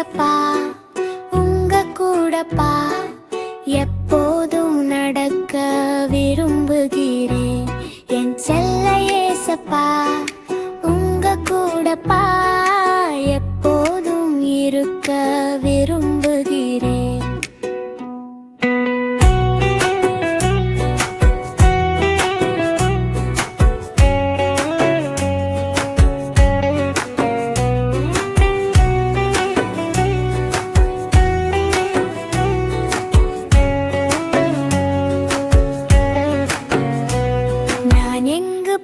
ஏசப்பா உங்க கூடப்பா எப்போதும் நடக்க விரும்புகிறேன். என் செல்ல ஏசப்பா உங்க கூடப்பா எப்போதும் இருக்க விரும்புகிறேன்.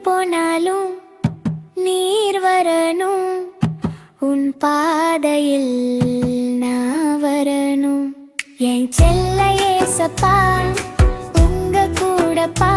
போனாலும் நீர் வரணும், உன் பாதையில் நான் வரணும். என் செல்ல ஏசப்பா உங்க கூடப்பா